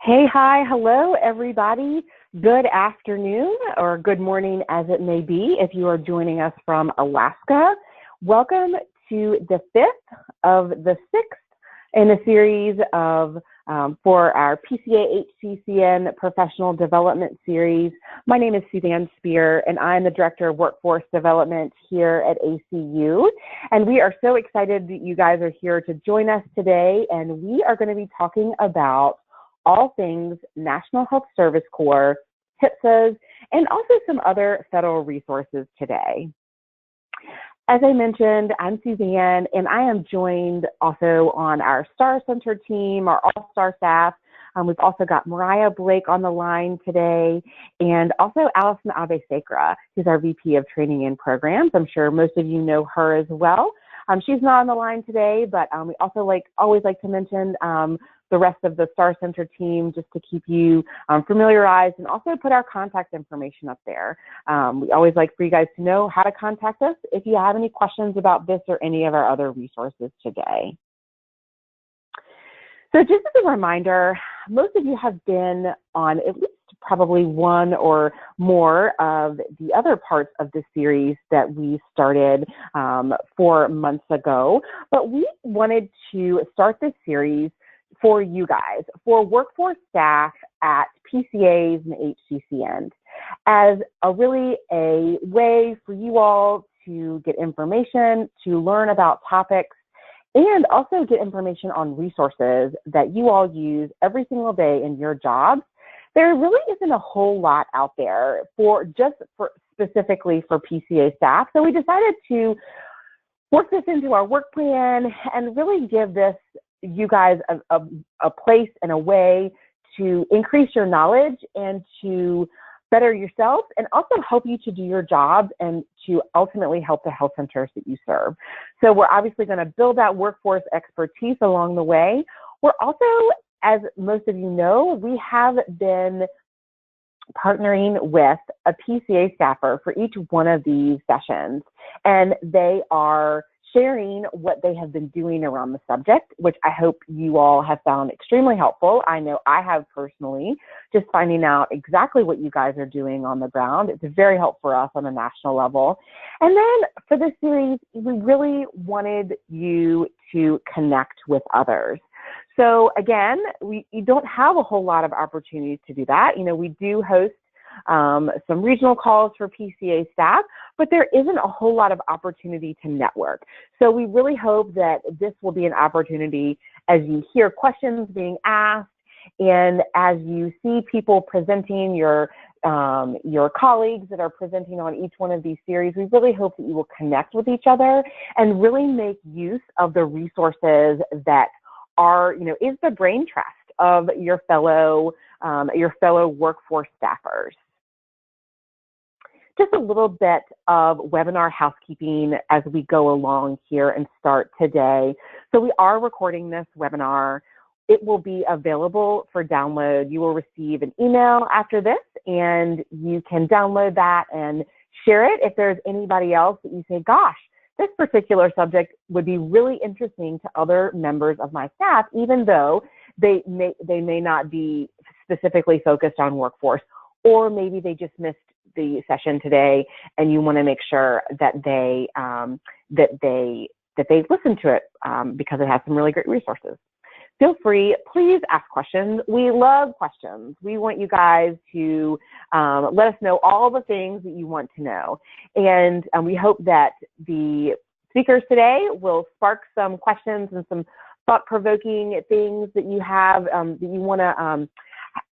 Hey, hi, hello, everybody. Good afternoon or good morning as it may be if you are joining us from Alaska. Welcome to the fifth of the sixth in a series of for our PCA HCCN Professional Development Series. My name is Suzanne Spear, and I'm the Director of Workforce Development here at ACU. And we are so excited that you guys are here to join us today, and we are going to be talking about all things National Health Service Corps, HCCCS, and also some other federal resources today. As I mentioned, I'm Suzanne, and I am joined also on our STAR Center team, our all-star staff. We've also got Mariah Blake on the line today, and also Allison Ave-Sacra, who's our VP of Training and Programs. I'm sure most of you know her as well. She's not on the line today, but we also always like to mention the rest of the STAR Center team just to keep you familiarized and also put our contact information up there. We always like for you guys to know how to contact us if you have any questions about this or any of our other resources today. So just as a reminder, most of you have been on at least probably one or more of the other parts of the series that we started 4 months ago, but we wanted to start this series for you guys, for workforce staff at PCAs and HCCN, as a way for you all to get information, to learn about topics, and also get information on resources that you all use every single day in your jobs. There really isn't a whole lot out there specifically for PCA staff, so we decided to work this into our work plan and really give you guys a place and a way to increase your knowledge and to better yourself and also help you to do your jobs and to ultimately help the health centers that you serve. So we're obviously going to build that workforce expertise along the way. We're also, as most of you know, we have been partnering with a PCA staffer for each one of these sessions, and they are sharing what they have been doing around the subject, which I hope you all have found extremely helpful. I know I have personally, just finding out exactly what you guys are doing on the ground. It's very helpful for us on a national level. And then for this series, we really wanted you to connect with others. So again, you don't have a whole lot of opportunities to do that. You know, we do host some regional calls for PCA staff, but there isn't a whole lot of opportunity to network. So we really hope that this will be an opportunity as you hear questions being asked and as you see people presenting, your colleagues that are presenting on each one of these series. We really hope that you will connect with each other and really make use of the resources that is the brain trust of your fellow workforce staffers. Just a little bit of webinar housekeeping as we go along here and start today. So we are recording this webinar. It will be available for download. You will receive an email after this, and you can download that and share it if there's anybody else that you say, gosh, this particular subject would be really interesting to other members of my staff, even though they may not be specifically focused on workforce, or maybe they just missed the session today, and you want to make sure that they listen to it because it has some really great resources. Feel free, please ask questions. We love questions. We want you guys to let us know all the things that you want to know. And we hope that the speakers today will spark some questions and some thought-provoking things that you have that you want to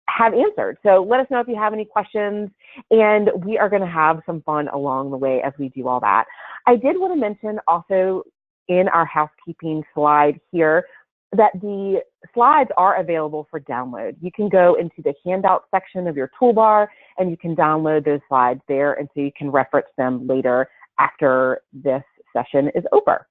have answered. So let us know if you have any questions, and we are going to have some fun along the way as we do all that. I did want to mention also in our housekeeping slide here that the slides are available for download. You can go into the handout section of your toolbar and you can download those slides there, and so you can reference them later after this session is over.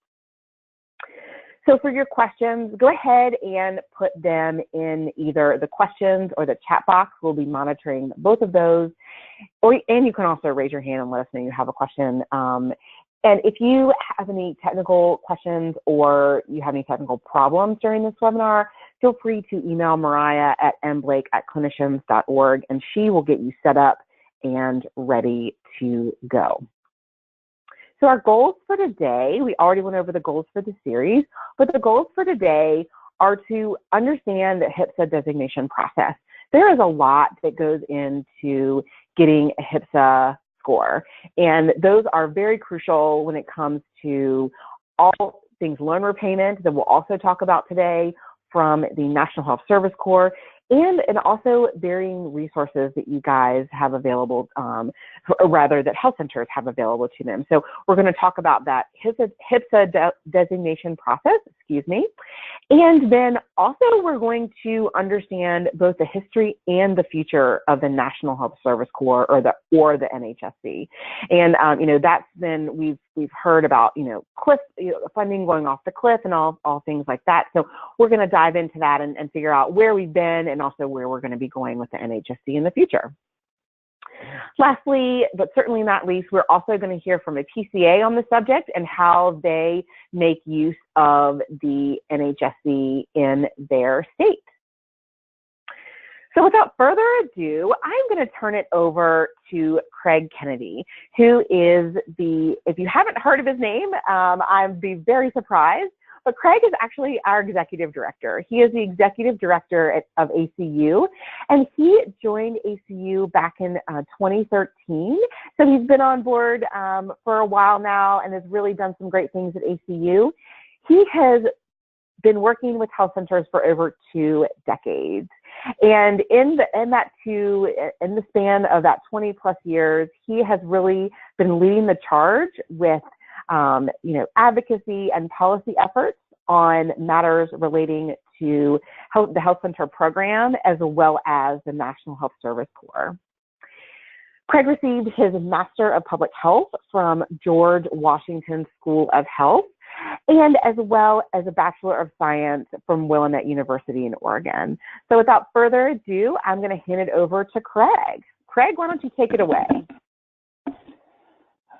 So for your questions, go ahead and put them in either the questions or the chat box. We'll be monitoring both of those. And you can also raise your hand and let us know you have a question. And if you have any technical questions or you have any technical problems during this webinar, feel free to email Mariah at mblake@clinicians.org, and she will get you set up and ready to go. So our goals for today, we already went over the goals for the series, but the goals for today are to understand the HPSA designation process. There is a lot that goes into getting a HPSA score, and those are very crucial when it comes to all things loan repayment that we'll also talk about today from the National Health Service Corps, and also varying resources that you guys have available, or rather that health centers have available to them. So we're going to talk about that HPSA designation process, and then also we're going to understand both the history and the future of the National Health Service Corps or the NHSC. And that's then we've heard about cliff funding going off the cliff and all things like that. So we're going to dive into that and figure out where we've been and also where we're going to be going with the NHSC in the future. Lastly, but certainly not least, we're also going to hear from a PCA on the subject and how they make use of the NHSC in their state. So without further ado, I'm going to turn it over to Craig Kennedy, who is if you haven't heard of his name, I'd be very surprised. But Craig is actually our executive director. He is the executive director of ACU, and he joined ACU back in 2013. So he's been on board for a while now and has really done some great things at ACU. He has been working with health centers for over 2 decades. And in the span of that 20 plus years, he has really been leading the charge with advocacy and policy efforts on matters relating to the health center program, as well as the National Health Service Corps. Craig received his Master of Public Health from George Washington School of Health, and as well as a Bachelor of Science from Willamette University in Oregon. So without further ado, I'm going to hand it over to Craig. Craig, why don't you take it away?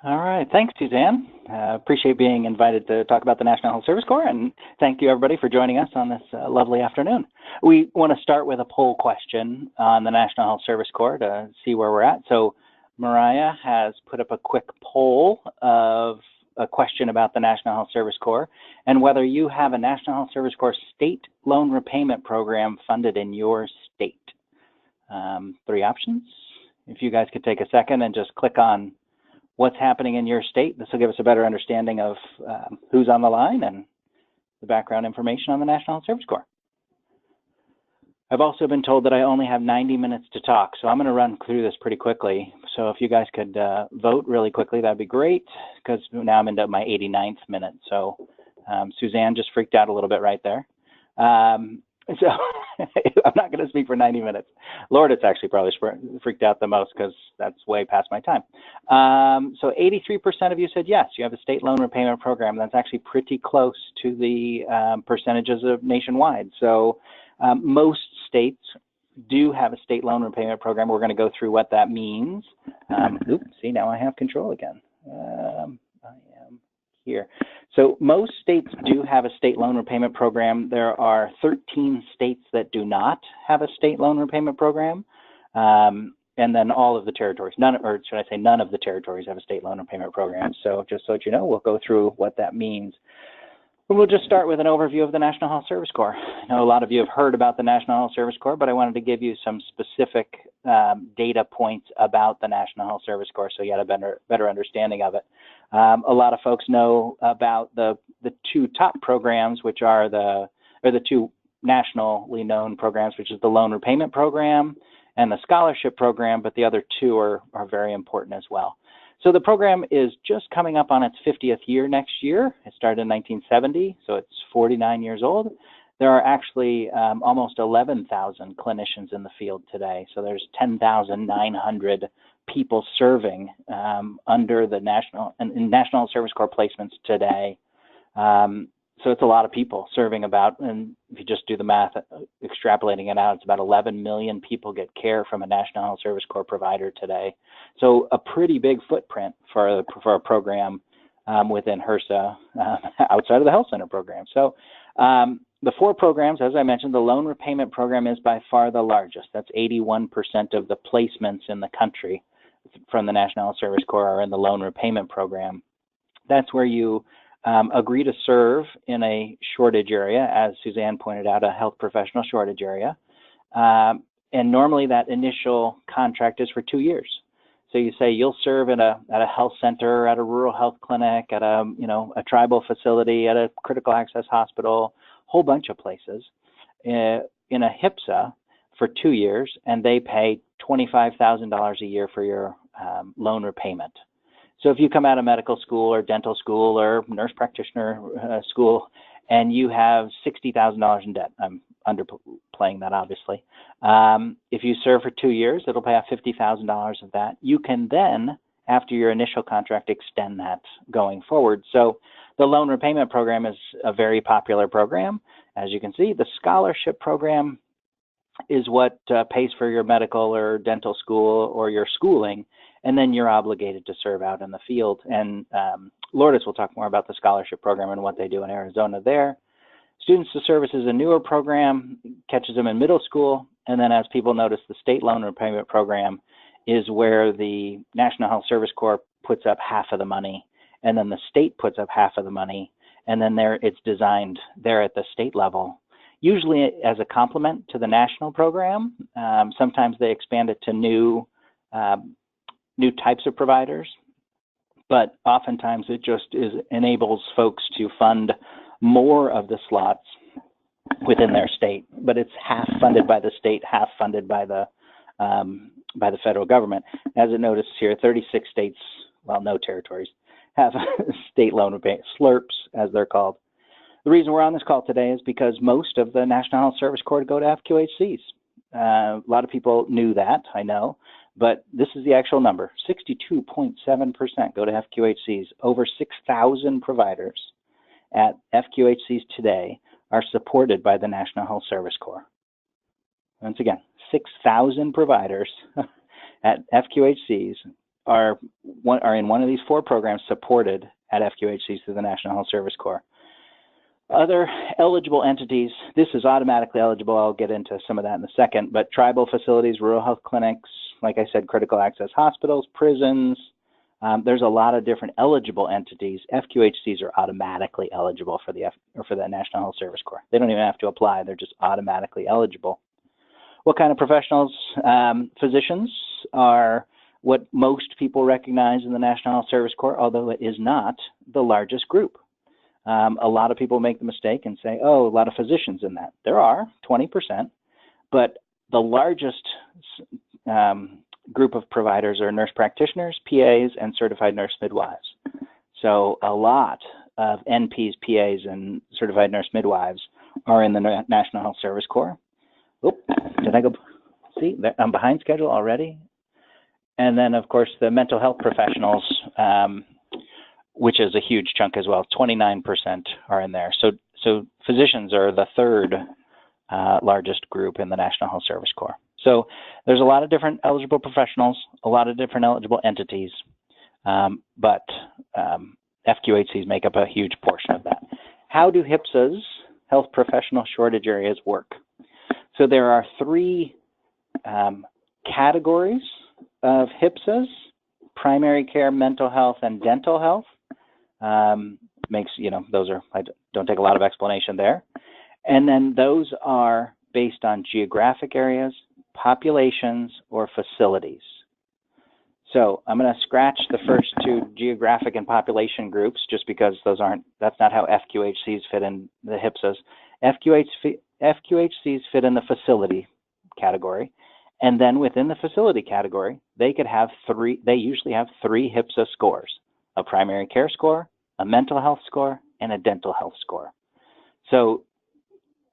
All right. Thanks, Suzanne. Appreciate being invited to talk about the National Health Service Corps, and thank you, everybody, for joining us on this lovely afternoon. We want to start with a poll question on the National Health Service Corps to see where we're at. So Mariah has put up a quick poll of a question about the National Health Service Corps and whether you have a National Health Service Corps state loan repayment program funded in your state. 3 options. If you guys could take a second and just click on what's happening in your state, this will give us a better understanding of who's on the line and the background information on the National Health Service Corps. I've also been told that I only have 90 minutes to talk, so I'm going to run through this pretty quickly. So if you guys could vote really quickly, that'd be great, because now I'm into my 89th minute. So Suzanne just freaked out a little bit right there. So I'm not going to speak for 90 minutes. Lourdes actually probably freaked out the most because that's way past my time. So 83% of you said yes, you have a state loan repayment program. That's actually pretty close to the percentages of nationwide. So most states do have a state loan repayment program. We're going to go through what that means. Oops, see, now I have control again. I am here. So most states do have a state loan repayment program. There are 13 states that do not have a state loan repayment program. And then all of the territories, none of the territories have a state loan repayment program. So just so that you know, we'll go through what that means. We'll just start with an overview of the National Health Service Corps. I know a lot of you have heard about the National Health Service Corps, but I wanted to give you some specific data points about the National Health Service Corps so you had a better understanding of it. A lot of folks know about the 2 top programs, which are the 2 nationally known programs, which is the Loan Repayment Program and the Scholarship Program, but the other 2 are very important as well. So the program is just coming up on its 50th year next year. It started in 1970, so it's 49 years old. There are actually almost 11,000 clinicians in the field today. So there's 10,900 people serving under the National Service Corps placements today. So it's a lot of people serving about, and if you just do the math, extrapolating it out, it's about 11 million people get care from a National Health Service Corps provider today. So a pretty big footprint for a program within HRSA outside of the health center program. So the 4 programs, as I mentioned, the loan repayment program is by far the largest. That's 81% of the placements in the country from the National Health Service Corps are in the loan repayment program. That's where you agree to serve in a shortage area, as Suzanne pointed out, a health professional shortage area. And normally that initial contract is for 2 years. So you say you'll serve at a health center, at a rural health clinic, at a tribal facility, at a critical access hospital, whole bunch of places in a HIPSA for 2 years, and they pay $25,000 a year for your loan repayment. So if you come out of medical school or dental school or nurse practitioner school and you have $60,000 in debt, I'm underplaying that obviously. If you serve for 2 years, it'll pay off $50,000 of that. You can then, after your initial contract, extend that going forward. So the loan repayment program is a very popular program. As you can see, the scholarship program is what pays for your medical or dental school or your schooling, and then you're obligated to serve out in the field. And Lourdes will talk more about the scholarship program and what they do in Arizona there. Students to Service is a newer program, catches them in middle school, and then as people notice, the state loan repayment program is where the National Health Service Corps puts up half of the money, and then the state puts up half of the money, and then it's designed there at the state level, usually as a complement to the national program. Sometimes they expand it to new types of providers, but oftentimes it just enables folks to fund more of the slots within their state, but it's half funded by the state, half funded by the federal government. As it notices here, 36 states, well, no territories, have state loan repayment, SLRPs as they're called. The reason we're on this call today is because most of the National Health Service Corps go to FQHCs. A lot of people knew that, I know, but this is the actual number. 62.7% go to FQHCs. Over 6,000 providers at FQHCs today are supported by the National Health Service Corps. Once again, 6,000 providers at FQHCs are in one of these 4 programs supported at FQHCs through the National Health Service Corps. Other eligible entities, this is automatically eligible. I'll get into some of that in a second, but tribal facilities, rural health clinics, like I said, critical access hospitals, prisons, there's a lot of different eligible entities. FQHCs are automatically eligible for the National Health Service Corps. They don't even have to apply. They're just automatically eligible. What kind of professionals? Physicians are what most people recognize in the National Health Service Corps, although it is not the largest group. A lot of people make the mistake and say, oh, a lot of physicians in that. There are 20%, but the largest group of providers are nurse practitioners, PAs, and certified nurse midwives. So a lot of NPs, PAs, and certified nurse midwives are in the National Health Service Corps. Oop, did I go? See, I'm behind schedule already. And then, of course, the mental health professionals, which is a huge chunk as well. 29% are in there. So physicians are the 3rd largest group in the National Health Service Corps. So there's a lot of different eligible professionals, a lot of different eligible entities, but FQHCs make up a huge portion of that. How do HIPSAs, health professional shortage areas, work? So there are 3 categories of HIPSAs: primary care, mental health, and dental health. Those are, I don't take a lot of explanation there. And then those are based on geographic areas, populations, or facilities. So I'm going to scratch the first 2 geographic and population groups just because that's not how FQHCs fit in the HIPSAs. FQHCs fit in the facility category. And then within the facility category, they usually have 3 HIPSA scores: a primary care score, a mental health score, and a dental health score. So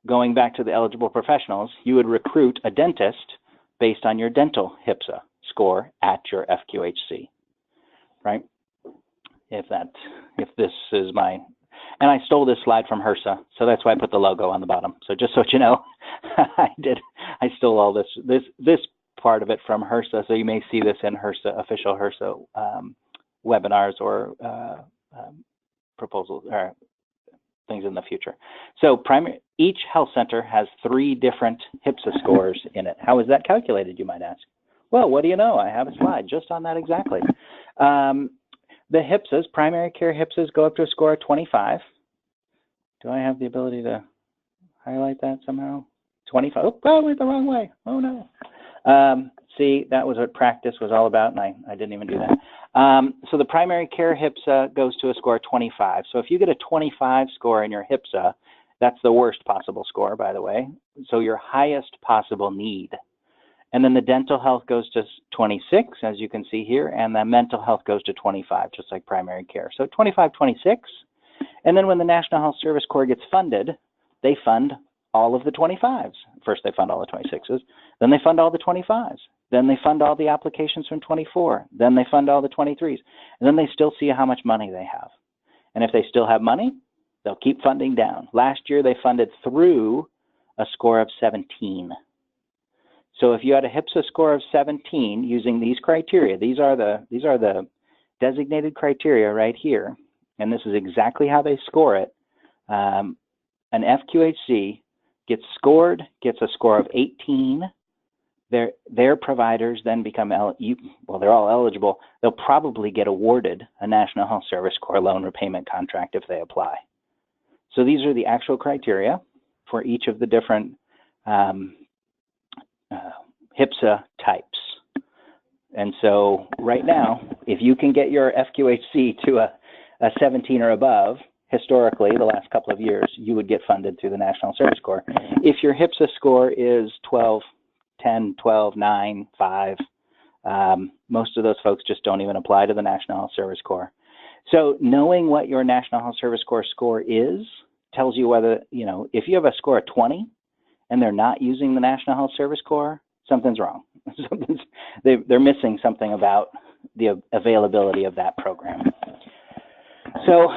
going back to the eligible professionals, you would recruit a dentist based on your dental HIPSA score at your FQHC, right? If this is and I stole this slide from HRSA, so that's why I put the logo on the bottom. So just so you know, I stole all this part of it from HRSA, so you may see this in official HRSA webinars or proposals or things in the future. So each health center has 3 different HPSA scores in it. How is that calculated, you might ask? Well, what do you know? I have a slide just on that exactly. The HPSAs, primary care HPSAs, go up to a score of 25. Do I have the ability to highlight that somehow? 25. Oh, I went the wrong way. Oh, no. See, that was what practice was all about, and I didn't even do that. So the primary care HPSA goes to a score of 25. So if you get a 25 score in your HPSA, that's the worst possible score, by the way. So your highest possible need. And then the dental health goes to 26, as you can see here, and the mental health goes to 25, just like primary care. So 25, 26. And then when the National Health Service Corps gets funded, they fund all of the 25s. First they fund all the 26s, then they fund all the 25s, then they fund all the applications from 24, then they fund all the 23s, and then they still see how much money they have. And if they still have money, they'll keep funding down. Last year they funded through a score of 17. So if you had a HPSA score of 17 using these criteria, these are the designated criteria right here, and this is exactly how they score it. An FQHC gets scored, gets a score of 18. Their providers then become, well, they're all eligible. They'll probably get awarded a National Health Service Corps loan repayment contract if they apply. So these are the actual criteria for each of the different HPSA types. And so right now, if you can get your FQHC to a 17 or above, historically, the last couple of years, you would get funded through the National Service Corps. If your HPSA score is 12, 10, 12, 9, 5, most of those folks just don't even apply to the National Health Service Corps. So knowing what your National Health Service Corps score is tells you whether, if you have a score of 20 and they're not using the National Health Service Corps, something's wrong. They're missing something about the availability of that program. So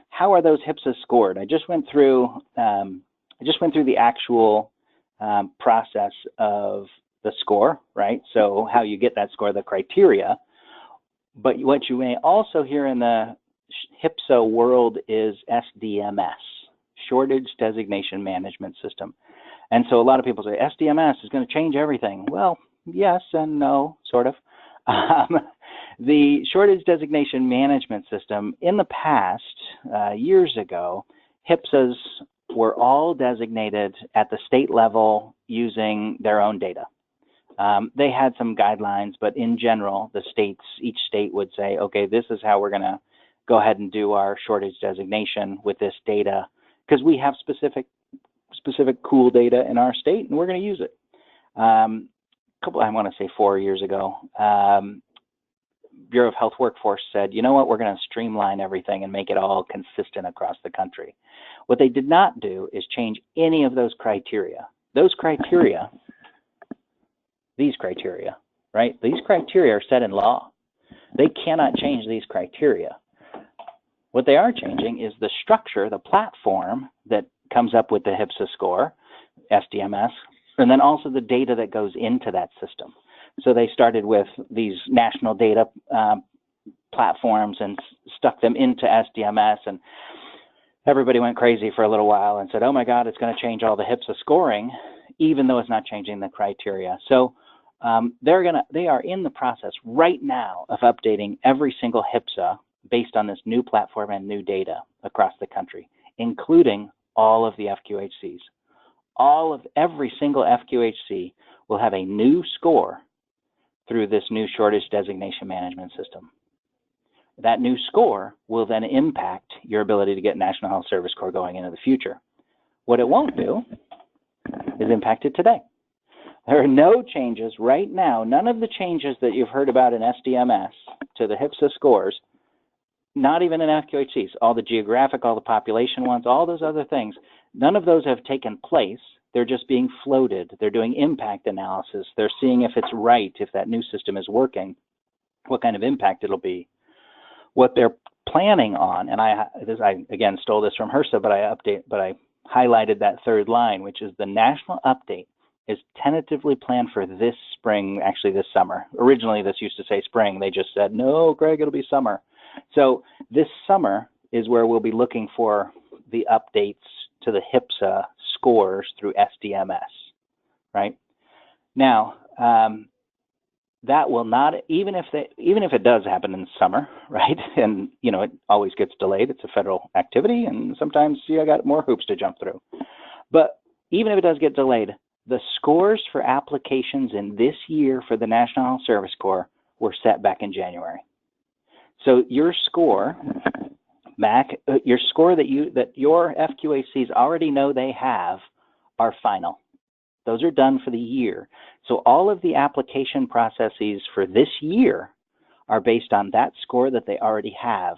how are those HPSAs scored? I just went through the actual process of the score, right? So how you get that score, the criteria. But what you may also hear in the HPSA world is SDMS, Shortage Designation Management System. And so a lot of people say SDMS is going to change everything. Well, yes and no, sort of. The Shortage Designation Management System, in the past, years ago, HPSAs were all designated at the state level using their own data. They had some guidelines, but in general, each state would say, okay, this is how we're going to go ahead and do our shortage designation with this data, because we have specific cool data in our state, and we're going to use it. I want to say 4 years ago, Bureau of Health Workforce said, you know what, we're going to streamline everything and make it all consistent across the country. What they did not do is change any of those criteria. These criteria, right? These criteria are set in law. They cannot change these criteria. What they are changing is the structure, the platform that comes up with the HPSA score, SDMS, and then also the data that goes into that system. So they started with these national data platforms and stuck them into SDMS, and everybody went crazy for a little while and said, oh my God, it's going to change all the HPSA scoring, even though it's not changing the criteria. So they are in the process right now of updating every single HPSA based on this new platform and new data across the country, including all of the FQHCs. Every single FQHC will have a new score through this new shortage designation management system. That new score will then impact your ability to get National Health Service Corps going into the future. What it won't do is impact it today. There are no changes right now, none of the changes that you've heard about in SDMS to the HPSA scores, not even in FQHCs, all the geographic, all the population ones, all those other things, none of those have taken place. They're just being floated. They're doing impact analysis. They're seeing if it's right, if that new system is working, what kind of impact it'll be. What they're planning on, and I again stole this from HRSA, but I highlighted that third line, which is the national update is tentatively planned for this spring, actually this summer. Originally, this used to say spring. They just said, no, Greg, it'll be summer. So this summer, is where we'll be looking for the updates to the HPSA scores through SDMS, right? Now, that will not, even if it does happen in summer, right? And, you know, it always gets delayed. It's a federal activity, and sometimes you got more hoops to jump through. But even if it does get delayed, the scores for applications in this year for the National Health Service Corps were set back in January. So your score that your FQHCs already know they have are final. Those are done for the year. So all of the application processes for this year are based on that score that they already have.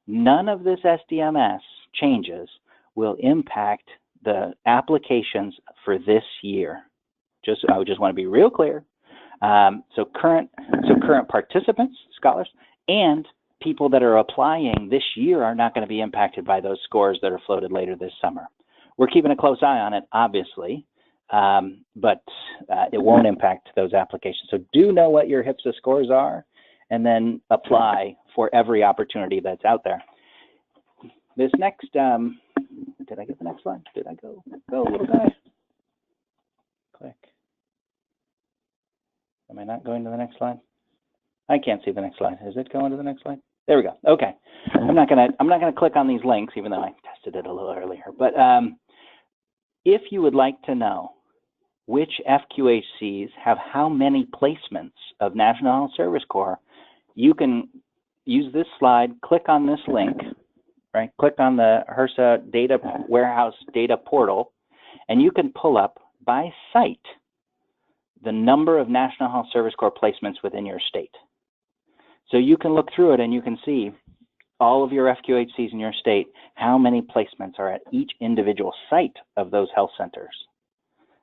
None of this SDMS changes will impact the applications for this year. I just want to be real clear. So current participants, scholars, and people that are applying this year are not going to be impacted by those scores that are floated later this summer. We're keeping a close eye on it, obviously, but it won't impact those applications. So do know what your HPSA scores are, and then apply for every opportunity that's out there. This next, did I get the next slide? Did I go, little guy? Click. Am I not going to the next slide? I can't see the next slide. Is it going to the next slide? There we go. Okay. I'm not gonna click on these links, even though I tested it a little earlier. But if you would like to know which FQHCs have how many placements of National Health Service Corps, you can use this slide, click on this link, right? Click on the HRSA data warehouse data portal, and you can pull up by site the number of National Health Service Corps placements within your state. So you can look through it and you can see all of your FQHCs in your state, how many placements are at each individual site of those health centers.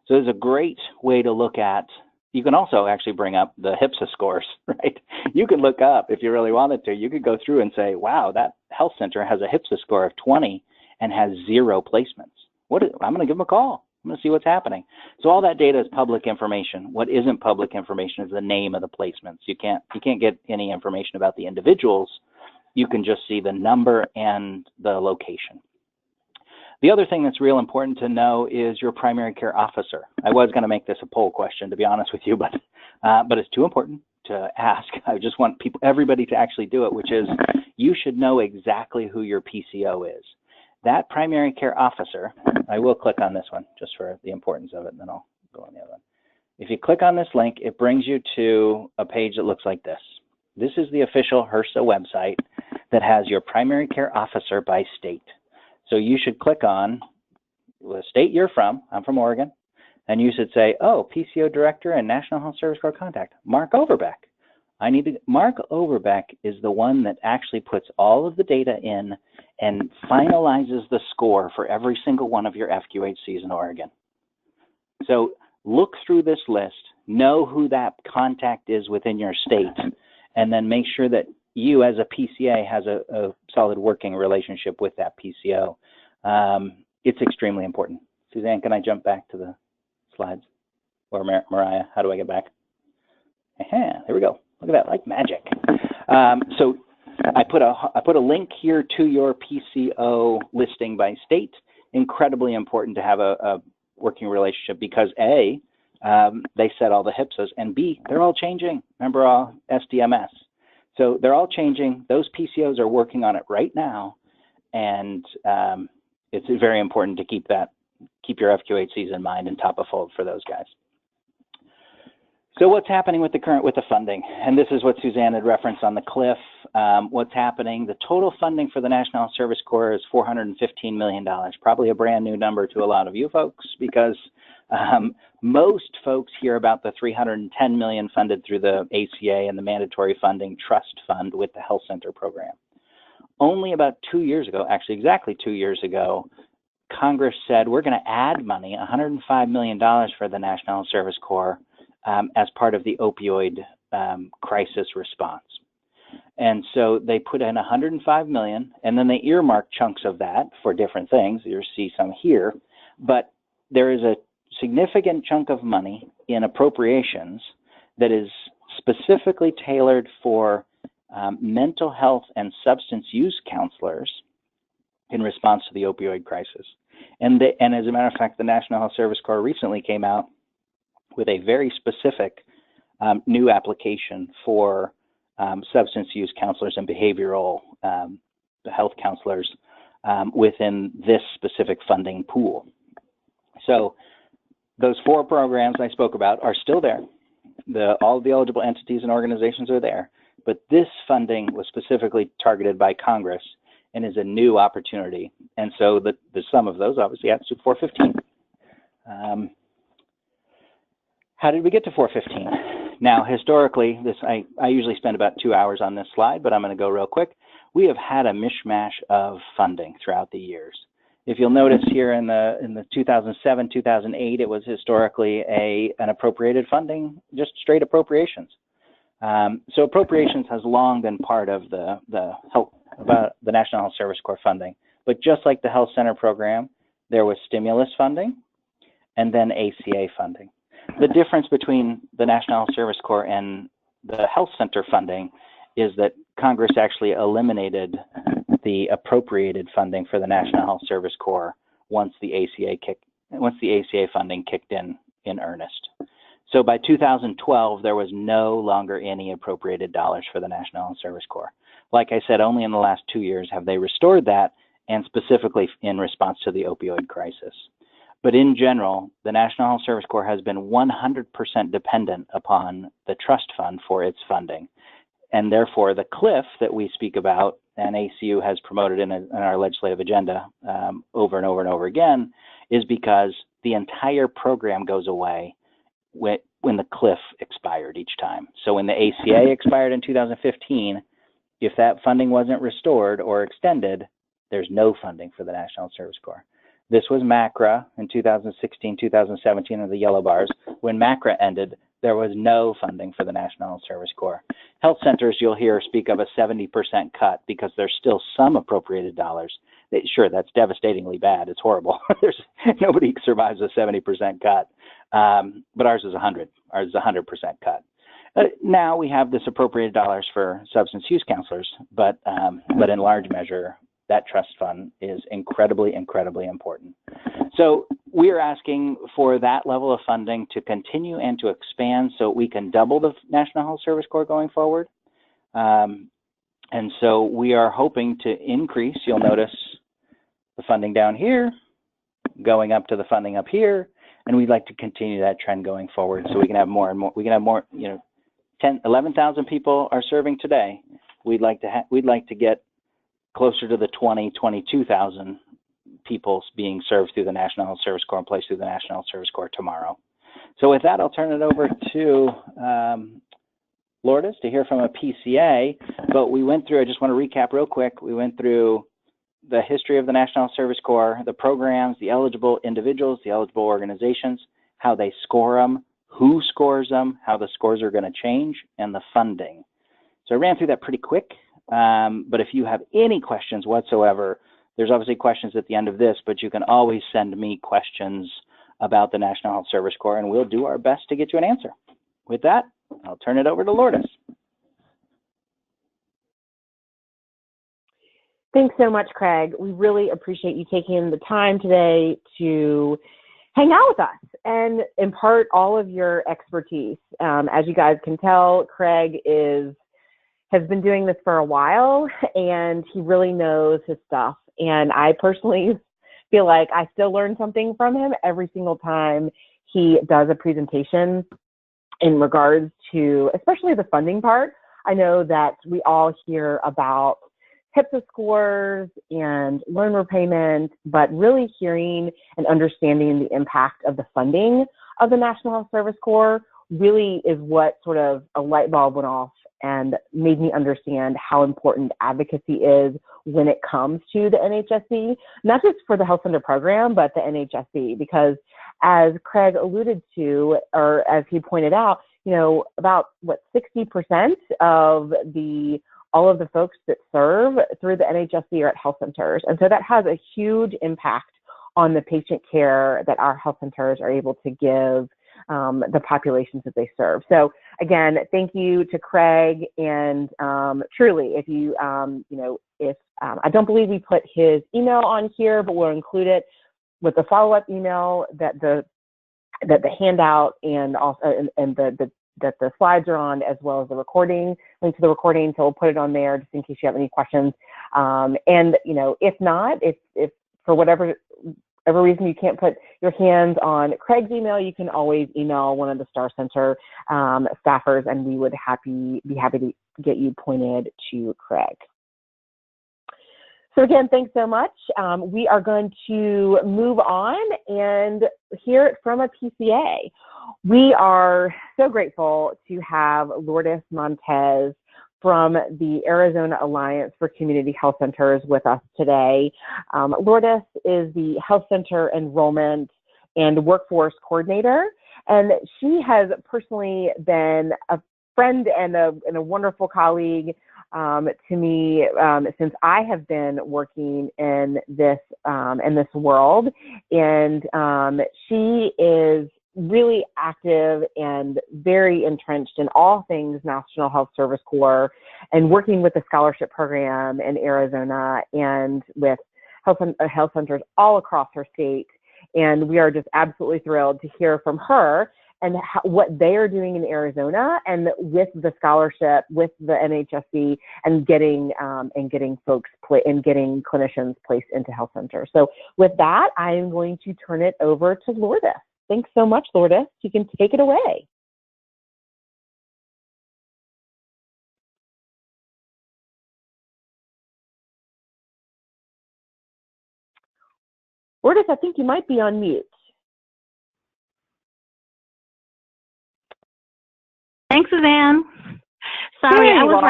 So it's a great way to look at. You can also actually bring up the HPSA scores, right? You could look up, if you really wanted to, you could go through and say, wow, that health center has a HPSA score of 20 and has 0 placements. I'm going to give them a call. I'm going to see what's happening. So all that data is public information. What isn't public information is the name of the placements. You can't get any information about the individuals. You can just see the number and the location. The other thing that's real important to know is your primary care officer. I was going to make this a poll question, to be honest with you, but it's too important to ask. I just want everybody to actually do it, which is you should know exactly who your PCO is. That primary care officer, I will click on this one just for the importance of it, and then I'll go on the other one. If you click on this link, it brings you to a page that looks like this. This is the official HRSA website that has your primary care officer by state. So you should click on the state you're from. I'm from Oregon. And you should say, oh, PCO director and National Health Service Corps contact, Mark Overbeck. Mark Overbeck is the one that actually puts all of the data in and finalizes the score for every single one of your FQHCs in Oregon. So look through this list, know who that contact is within your state, and then make sure that you as a PCA has a solid working relationship with that PCO. It's extremely important. Suzanne, can I jump back to the slides? Or Mariah, how do I get back? There we go. Look at that, like magic. So I put a link here to your PCO listing by state. Incredibly important to have a working relationship because A, they set all the HPSAs, and B, they're all changing. Remember all SDMS. So they're all changing. Those PCOs are working on it right now, and it's very important to keep your FQHCs in mind and top of fold for those guys. So what's happening with the funding? And this is what Suzanne had referenced on the cliff. What's happening? The total funding for the National Health Service Corps is $415 million. Probably a brand new number to a lot of you folks because most folks hear about the $310 million funded through the ACA and the Mandatory Funding Trust Fund with the Health Center program. Only about 2 years ago, actually exactly 2 years ago, Congress said we're going to add money, $105 million for the National Health Service Corps as part of the opioid crisis response. And so they put in $105 million, and then they earmarked chunks of that for different things. You see some here, but there is a significant chunk of money in appropriations that is specifically tailored for mental health and substance use counselors in response to the opioid crisis. And as a matter of fact, the National Health Service Corps recently came out with a very specific new application for substance use counselors and behavioral health counselors within this specific funding pool. So those 4 programs I spoke about are still there. All of the eligible entities and organizations are there, but this funding was specifically targeted by Congress and is a new opportunity. And so the sum of those obviously adds to 415. How did we get to 415? Now, historically, I usually spend about 2 hours on this slide, but I'm going to go real quick. We have had a mishmash of funding throughout the years. If you'll notice here in the 2007, 2008, it was historically an appropriated funding, just straight appropriations. So appropriations has long been part of the National Health Service Corps funding. But just like the Health Center program, there was stimulus funding and then ACA funding. The difference between the National Health Service Corps and the Health Center funding is that Congress actually eliminated the appropriated funding for the National Health Service Corps once the ACA funding kicked in earnest. So by 2012, there was no longer any appropriated dollars for the National Health Service Corps. Like I said, only in the last 2 years have they restored that, and specifically in response to the opioid crisis. But in general, the National Health Service Corps has been 100% dependent upon the trust fund for its funding. And therefore, the cliff that we speak about, and ACU has promoted in our legislative agenda over and over and over again, is because the entire program goes away when the cliff expired each time. So when the ACA expired in 2015, if that funding wasn't restored or extended, there's no funding for the National Service Corps. This was MACRA in 2016, 2017, or the yellow bars. When MACRA ended, there was no funding for the National Health Service Corps. Health centers, you'll hear speak of a 70% cut because there's still some appropriated dollars. Sure, that's devastatingly bad. It's horrible. Nobody survives a 70% cut. But ours is 100. Ours is 100% cut. Now we have this appropriated dollars for substance use counselors, but in large measure, that trust fund is incredibly, incredibly important. So we are asking for that level of funding to continue and to expand so we can double the National Health Service Corps going forward. And so we are hoping to increase, you'll notice the funding down here, going up to the funding up here, and we'd like to continue that trend going forward so we can have more and more, 11,000 people are serving today. We'd like to get closer to the 22,000 people being served through the National Health Service Corps and placed through the National Health Service Corps tomorrow. So with that, I'll turn it over to Lourdes to hear from a PCA, but we went through, I just want to recap real quick, we went through the history of the National Health Service Corps, the programs, the eligible individuals, the eligible organizations, how they score them, who scores them, how the scores are going to change, and the funding. So I ran through that pretty quick. But if you have any questions whatsoever, there's obviously questions at the end of this, but you can always send me questions about the National Health Service Corps, and we'll do our best to get you an answer. With that, I'll turn it over to Lourdes. Thanks so much, Craig. We really appreciate you taking the time today to hang out with us and impart all of your expertise. As you guys can tell, Craig has been doing this for a while, and he really knows his stuff. And I personally feel like I still learn something from him every single time he does a presentation in regards to, especially the funding part. I know that we all hear about HIPAA scores and loan repayment, but really hearing and understanding the impact of the funding of the National Health Service Corps really is what sort of a light bulb went off and made me understand how important advocacy is when it comes to the NHSC, not just for the Health Center program, but the NHSC, because as Craig alluded to, or as he pointed out, about 60% of all of the folks that serve through the NHSC are at health centers. And so that has a huge impact on the patient care that our health centers are able to give the populations that they serve. So again, thank you to Craig, and truly, if you, I don't believe we put his email on here, but we'll include it with the follow-up email that the handout and also that the slides are on, as well as the recording, link to the recording. So we'll put it on there just in case you have any questions. And if not, if for whatever reason you can't put your hands on Craig's email, you can always email one of the STAR Center staffers, and we would be happy to get you pointed to Craig. So again, thanks so much. We are going to move on and hear it from a PCA. We are so grateful to have Lourdes Montéz from the Arizona Alliance for Community Health Centers with us today. Lourdes is the Health Center Enrollment and Workforce Coordinator, and she has personally been a friend and a wonderful colleague to me since I have been working in this world, and she is really active and very entrenched in all things National Health Service Corps, and working with the scholarship program in Arizona and with health centers all across her state. And we are just absolutely thrilled to hear from her and what they are doing in Arizona, and with the scholarship, with the NHSC, and getting folks and getting clinicians placed into health centers. So with that, I am going to turn it over to Lourdes. Thanks so much, Lourdes. You can take it away. Lourdes, I think you might be on mute. Thanks, Suzanne. Sorry, I was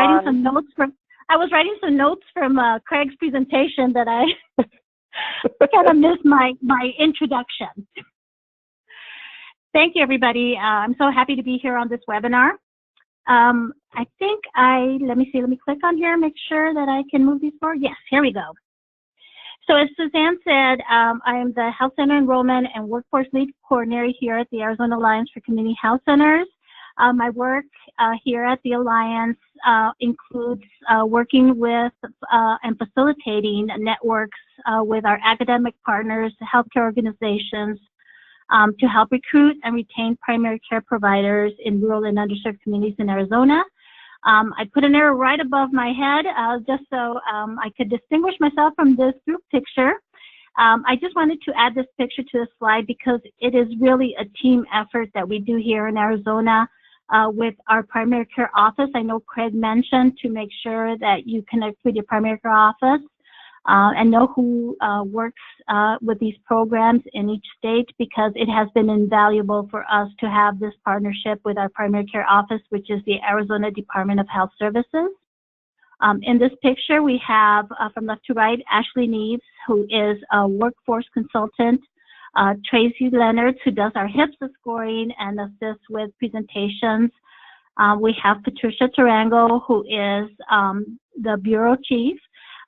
writing some notes from Craig's presentation that I kind of missed my introduction. Thank you, everybody. I'm so happy to be here on this webinar. I think let me click on here, make sure that I can move these forward. Yes, here we go. So as Suzanne said, I am the Health Center Enrollment and Workforce Lead Coordinator here at the Arizona Alliance for Community Health Centers. My work here at the Alliance includes working with and facilitating networks with our academic partners, healthcare organizations, to help recruit and retain primary care providers in rural and underserved communities in Arizona. I put an arrow right above my head just so I could distinguish myself from this group picture. I just wanted to add this picture to the slide because it is really a team effort that we do here in Arizona with our primary care office. I know Craig mentioned to make sure that you connect with your primary care office and know who works with these programs in each state, because it has been invaluable for us to have this partnership with our primary care office, which is the Arizona Department of Health Services. In this picture, we have from left to right, Ashley Neves, who is a workforce consultant, Tracy Leonard, who does our HIPSA scoring and assists with presentations. We have Patricia Tarango, who is the bureau chief.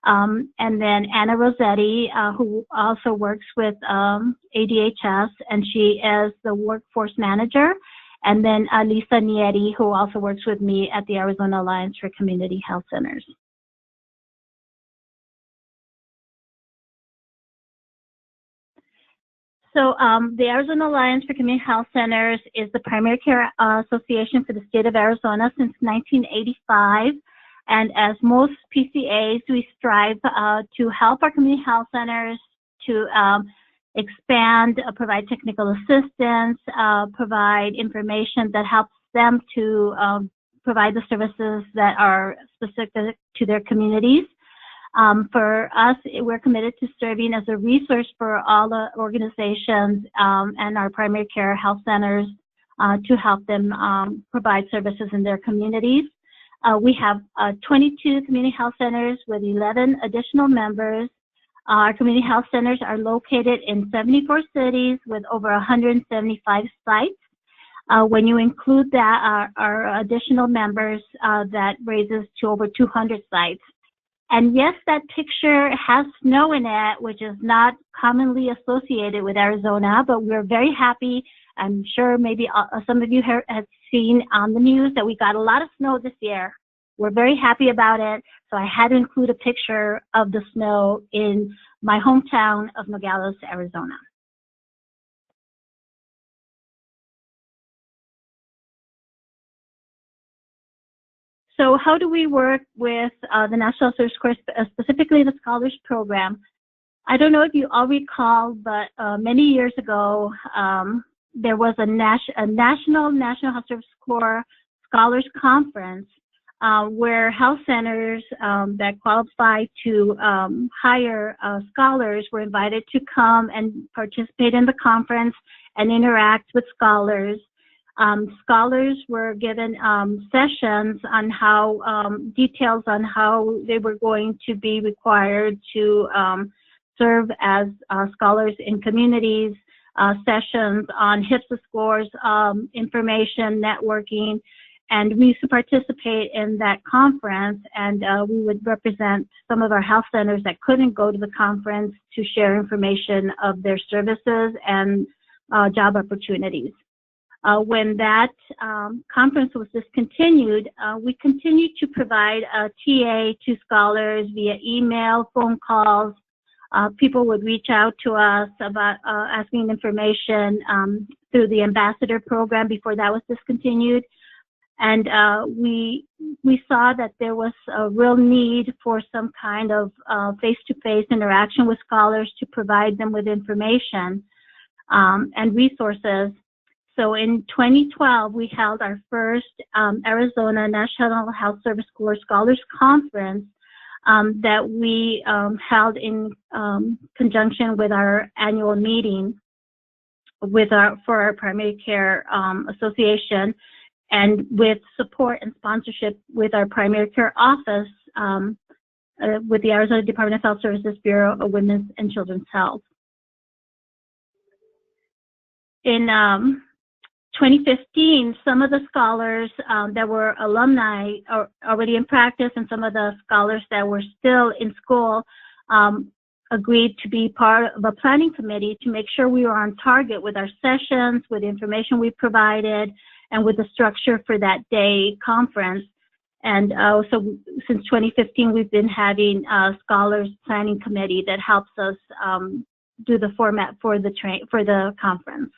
And then Anna Rossetti, who also works with ADHS, and she is the workforce manager. And then Lisa Nieti, who also works with me at the Arizona Alliance for Community Health Centers. So the Arizona Alliance for Community Health Centers is the primary care association for the state of Arizona since 1985. And as most PCAs, we strive to help our community health centers to expand, provide technical assistance, provide information that helps them to provide the services that are specific to their communities. For us, we're committed to serving as a resource for all the organizations and our primary care health centers to help them provide services in their communities. We have 22 community health centers with 11 additional members. Our community health centers are located in 74 cities with over 175 sites. When you include that, our additional members, that raises to over 200 sites. And yes, that picture has snow in it, which is not commonly associated with Arizona, but we're very happy I'm sure maybe some of you have seen on the news that we got a lot of snow this year. We're very happy about it, so I had to include a picture of the snow in my hometown of Nogales, Arizona. So how do we work with the National Service Corps, specifically the Scholars Program? I don't know if you all recall, but many years ago, there was a National Health Service Corps Scholars Conference where health centers that qualify to hire scholars were invited to come and participate in the conference and interact with scholars. Scholars were given sessions on how, details on how they were going to be required to serve as scholars in communities, sessions on HCCCN scores, information, networking, and we used to participate in that conference, and we would represent some of our health centers that couldn't go to the conference to share information of their services and job opportunities. When that conference was discontinued, we continued to provide a TA to scholars via email, phone calls. People would reach out to us about asking information through the ambassador program before that was discontinued. And we saw that there was a real need for some kind of face-to-face interaction with scholars to provide them with information and resources. So in 2012, we held our first Arizona National Health Service Corps Scholars Conference that we held in conjunction with our annual meeting for our primary care association, and with support and sponsorship with our primary care office with the Arizona Department of Health Services Bureau of Women's and Children's Health. In 2015, some of the scholars that were alumni are already in practice, and some of the scholars that were still in school agreed to be part of a planning committee to make sure we were on target with our sessions, with the information we provided, and with the structure for that day conference. And so since 2015, we've been having a scholars planning committee that helps us do the format for the conference.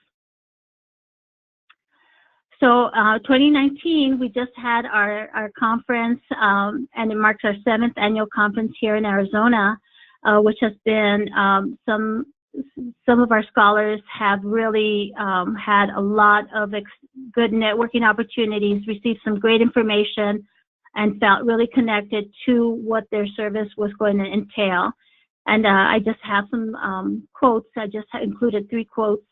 So 2019, we just had our conference, and it marks our 7th annual conference here in Arizona, which has been some of our scholars have really had a lot of good networking opportunities, received some great information, and felt really connected to what their service was going to entail. And I just have some quotes. I just included 3 quotes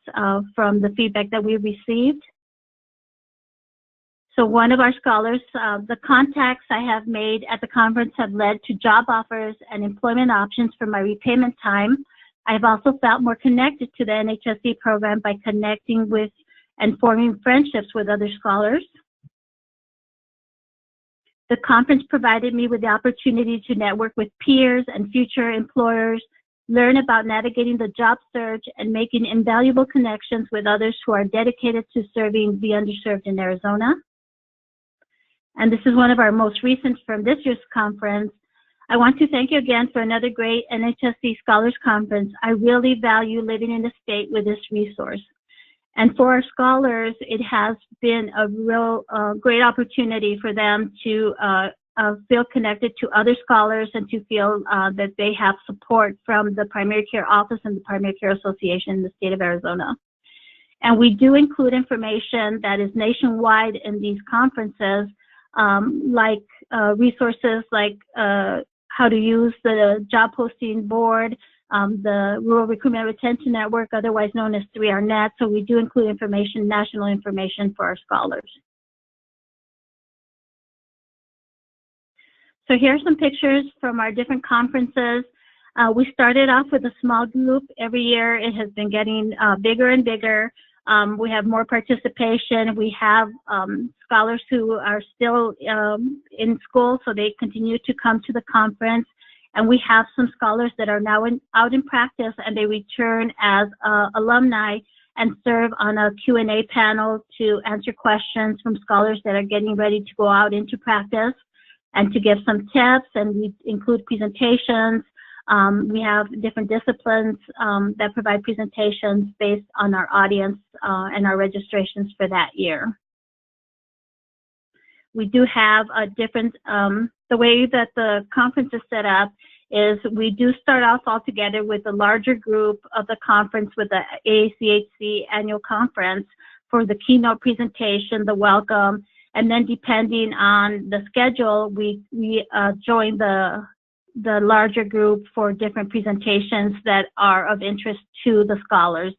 from the feedback that we received. So one of our scholars, the contacts I have made at the conference have led to job offers and employment options for my repayment time. I've also felt more connected to the NHSC program by connecting with and forming friendships with other scholars. The conference provided me with the opportunity to network with peers and future employers, learn about navigating the job search, and making invaluable connections with others who are dedicated to serving the underserved in Arizona. And this is one of our most recent from this year's conference. I want to thank you again for another great NHSC Scholars Conference. I really value living in the state with this resource. And for our scholars, it has been a real great opportunity for them to feel connected to other scholars and to feel that they have support from the Primary Care Office and the Primary Care Association in the state of Arizona. And we do include information that is nationwide in these conferences, like resources like how to use the job posting board, the Rural Recruitment Retention Network, otherwise known as 3RNet. So we do include information, national information for our scholars. So here are some pictures from our different conferences. We started off with a small group. Every year it has been getting bigger and bigger. We have more participation. We have scholars who are still in school, so they continue to come to the conference. And we have some scholars that are now out in practice, and they return as alumni and serve on a Q&A panel to answer questions from scholars that are getting ready to go out into practice, and to give some tips, and we include presentations. We have different disciplines that provide presentations based on our audience and our registrations for that year. We do have a different, the way that the conference is set up is we do start off all together with a larger group of the conference with the AACHC annual conference for the keynote presentation, the welcome, and then depending on the schedule, we join the larger group for different presentations that are of interest to the scholars.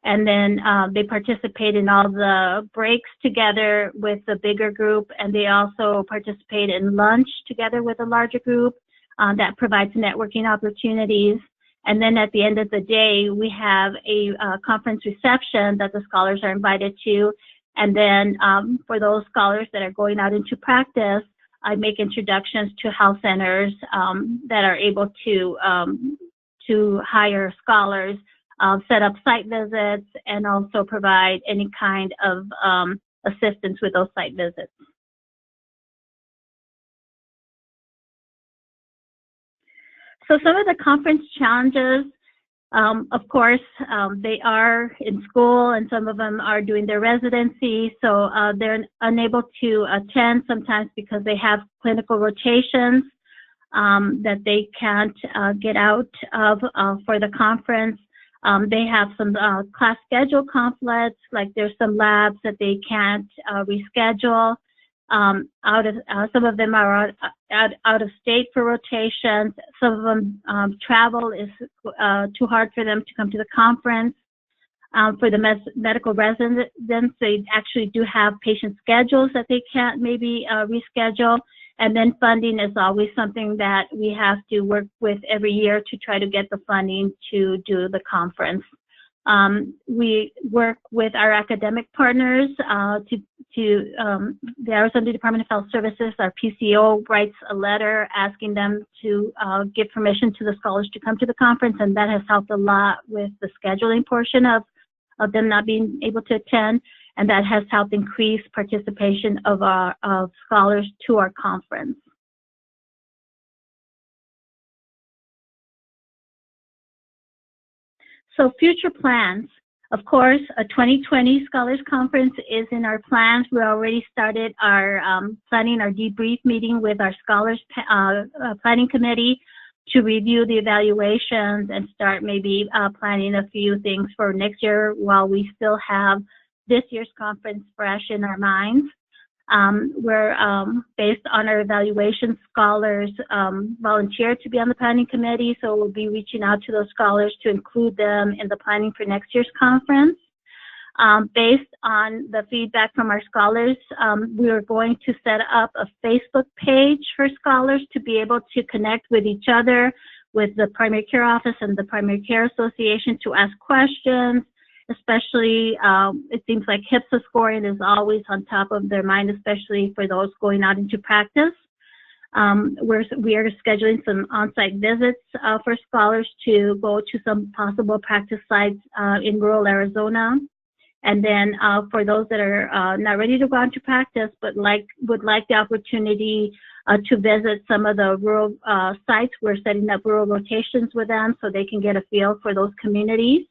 And then they participate in all the breaks together with the bigger group, and they also participate in lunch together with a larger group that provides networking opportunities. And then at the end of the day, we have a conference reception that the scholars are invited to. And then for those scholars that are going out into practice, I make introductions to house centers that are able to hire scholars, set up site visits, and also provide any kind of assistance with those site visits. So some of the conference challenges, of course, they are in school, and some of them are doing their residency, so they're unable to attend sometimes because they have clinical rotations that they can't get out of for the conference. They have some class schedule conflicts, like there's some labs that they can't reschedule. Some of them are out of state for rotations. Some of them travel is too hard for them to come to the conference. For the medical residents, they actually do have patient schedules that they can't maybe reschedule. And then funding is always something that we have to work with every year to try to get the funding to do the conference. We work with our academic partners the Arizona Department of Health Services. Our PCO writes a letter asking them to give permission to the scholars to come to the conference, and that has helped a lot with the scheduling portion of them not being able to attend, and that has helped increase participation of scholars to our conference. So future plans. Of course, a 2020 Scholars Conference is in our plans. We already started our planning our debrief meeting with our Scholars Planning Committee to review the evaluations and start maybe planning a few things for next year while we still have this year's conference fresh in our minds. We're based on our evaluation, scholars volunteer to be on the planning committee, so we'll be reaching out to those scholars to include them in the planning for next year's conference. Based on the feedback from our scholars, we are going to set up a Facebook page for scholars to be able to connect with each other, with the primary care office and the primary care association to ask questions. Especially, it seems like HPSA scoring is always on top of their mind, especially for those going out into practice. We are scheduling some on-site visits for scholars to go to some possible practice sites in rural Arizona. And then for those that are not ready to go out to practice but would like the opportunity to visit some of the rural sites, we're setting up rural rotations with them so they can get a feel for those communities.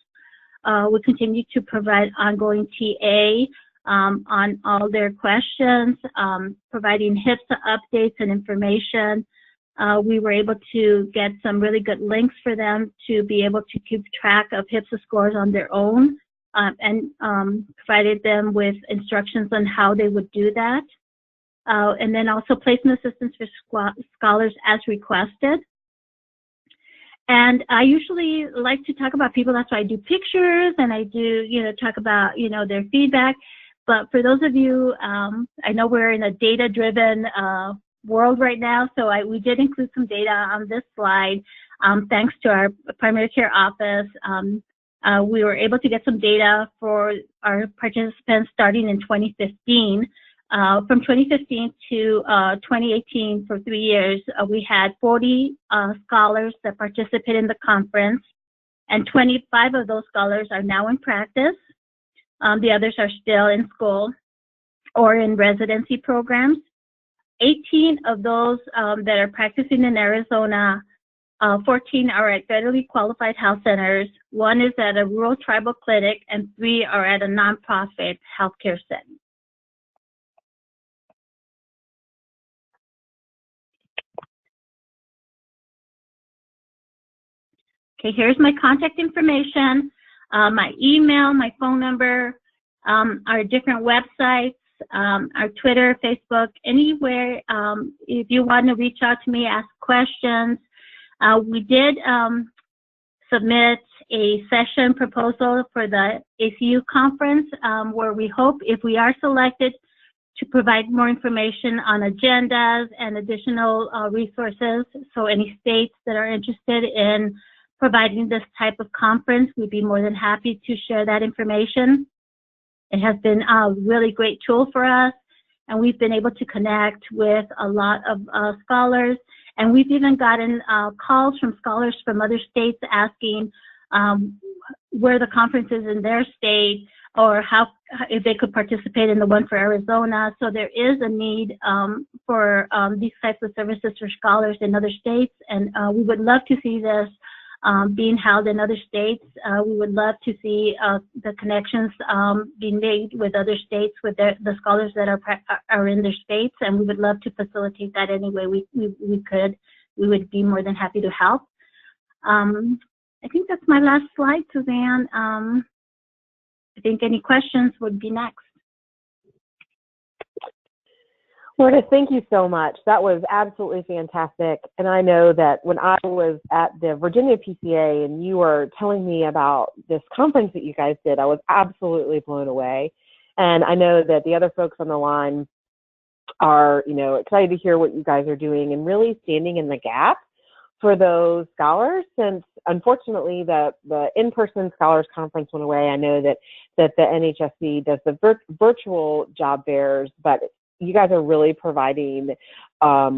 We continue to provide ongoing TA on all their questions, providing HPSA updates and information. We were able to get some really good links for them to be able to keep track of HPSA scores on their own, and provided them with instructions on how they would do that. And then also placement assistance for scholars as requested. And I usually like to talk about people, that's why I do pictures and I do, talk about, their feedback. But for those of you, I know we're in a data-driven world right now, so we did include some data on this slide. Thanks to our primary care office, we were able to get some data for our participants starting in 2015. From 2015 to 2018, for 3 years, we had 40 scholars that participated in the conference, and 25 of those scholars are now in practice. The others are still in school or in residency programs. 18 of those that are practicing in Arizona, 14 are at federally qualified health centers, 1 is at a rural tribal clinic, and 3 are at a nonprofit healthcare setting. Okay, here's my contact information, my email, my phone number, our different websites, our Twitter, Facebook, anywhere. If you want to reach out to me, ask questions. We did submit a session proposal for the ACU conference where we hope, if we are selected, to provide more information on agendas and additional resources. So any states that are interested in providing this type of conference, we'd be more than happy to share that information. It has been a really great tool for us, and we've been able to connect with a lot of scholars, and we've even gotten calls from scholars from other states asking where the conference is in their state, or if they could participate in the one for Arizona. So there is a need for these types of services for scholars in other states, and we would love to see this being held in other states. We would love to see the connections being made with other states, with the scholars that are in their states, and we would love to facilitate that any way we could. We would be more than happy to help. I think that's my last slide, Suzanne. I think any questions would be next. Lourdes, thank you so much. That was absolutely fantastic. And I know that when I was at the Virginia PCA and you were telling me about this conference that you guys did, I was absolutely blown away. And I know that the other folks on the line are, excited to hear what you guys are doing and really standing in the gap for those scholars, since unfortunately the in-person scholars conference went away. I know that the NHSC does the virtual job fairs, but you guys are really providing a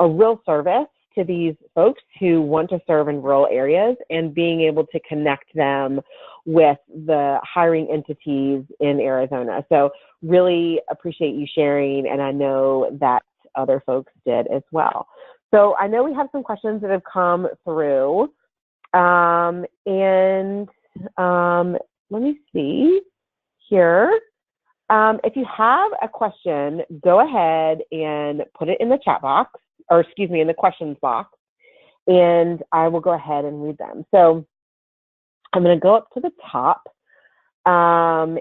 real service to these folks who want to serve in rural areas and being able to connect them with the hiring entities in Arizona. So really appreciate you sharing, and I know that other folks did as well. So I know we have some questions that have come through, and let me see here. If you have a question, go ahead and put it in the chat box, or excuse me, in the questions box, and I will go ahead and read them. So I'm going to go up to the top, I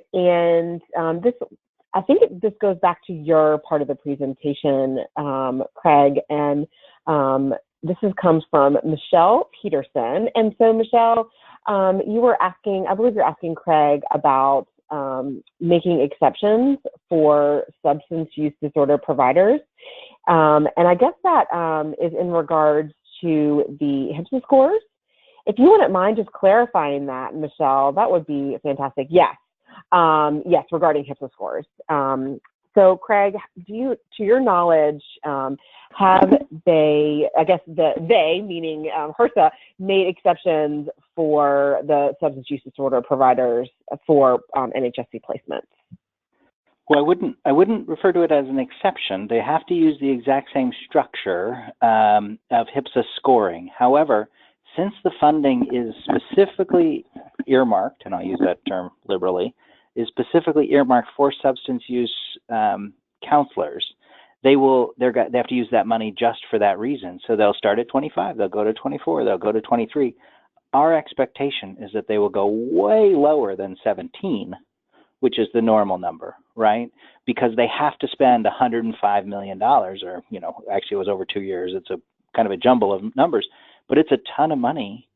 think this goes back to your part of the presentation, Craig, and this comes from Michelle Peterson. And so Michelle, you were asking, I believe you're asking Craig about making exceptions for substance use disorder providers. And I guess that is in regards to the HCCCN scores. If you wouldn't mind just clarifying that, Michelle, that would be fantastic. Yes, yes, regarding HCCCN scores. So Craig, to your knowledge, have they, I guess they, meaning HRSA, made exceptions for the substance use disorder providers for NHSC placements? Well, I wouldn't refer to it as an exception. They have to use the exact same structure of HCCCN scoring. However, since the funding is specifically earmarked, and I'll use that term liberally, is specifically earmarked for substance use counselors, they have to use that money just for that reason. So they'll start at 25, they'll go to 24, they'll go to 23. Our expectation is that they will go way lower than 17, which is the normal number, right? Because they have to spend $105 million, or, actually it was over 2 years. It's a kind of a jumble of numbers, but it's a ton of money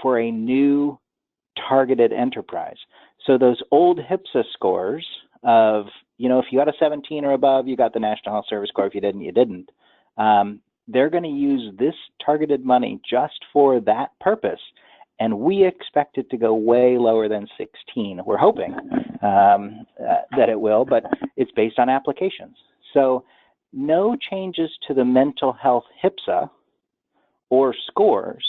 for a new targeted enterprise. So those old HCCCN scores of, if you got a 17 or above, you got the National Health Service score. If you didn't, you didn't. They're going to use this targeted money just for that purpose. And we expect it to go way lower than 16. We're hoping that it will, but it's based on applications. So no changes to the mental health HCCCN or scores,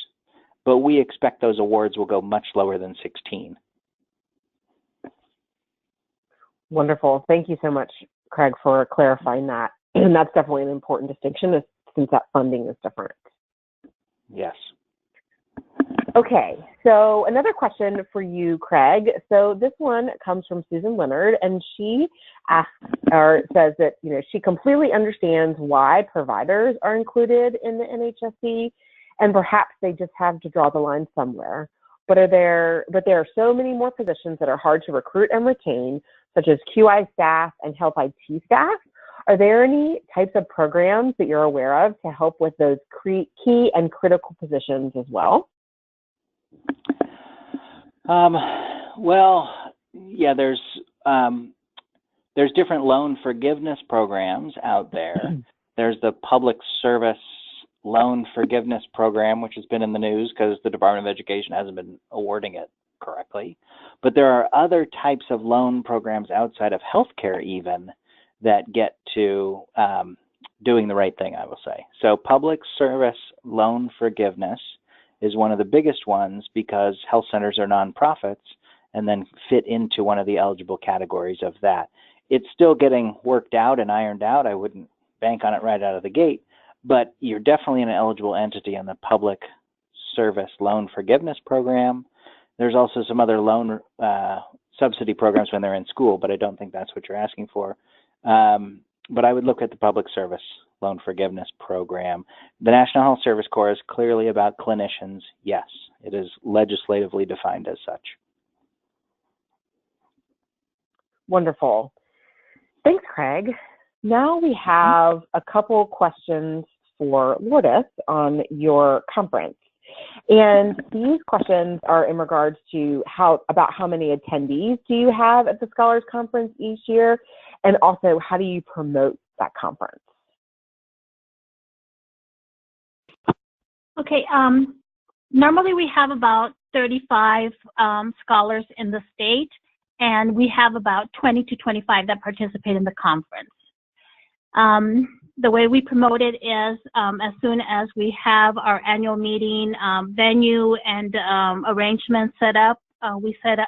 but we expect those awards will go much lower than 16. Wonderful. Thank you so much, Craig, for clarifying that. And that's definitely an important distinction since that funding is different. Yes. Okay, so another question for you, Craig. So this one comes from Susan Leonard, and she asks or says that she completely understands why providers are included in the NHSC, and perhaps they just have to draw the line somewhere. But there are so many more positions that are hard to recruit and retain, such as QI staff and health IT staff. Are there any types of programs that you're aware of to help with those key and critical positions as well? Well, yeah, there's different loan forgiveness programs out there. There's the Public Service Loan Forgiveness Program, which has been in the news because the Department of Education hasn't been awarding it correctly. But there are other types of loan programs outside of healthcare even that get to doing the right thing, I will say. So Public Service Loan Forgiveness is one of the biggest ones because health centers are nonprofits and then fit into one of the eligible categories of that. It's still getting worked out and ironed out. I wouldn't bank on it right out of the gate, but you're definitely an eligible entity in the Public Service Loan Forgiveness Program. There's also some other loan subsidy programs when they're in school, but I don't think that's what you're asking for. But I would look at the Public Service Loan Forgiveness Program. The National Health Service Corps is clearly about clinicians. Yes, it is legislatively defined as such. Wonderful. Thanks, Craig. Now we have a couple questions for Lourdes on your conference. And these questions are in regards to how many attendees do you have at the Scholars Conference each year, and also how do you promote that conference? Okay, normally we have about 35 scholars in the state, and we have about 20 to 25 that participate in the conference. The way we promote it is as soon as we have our annual meeting venue and arrangements set up, we send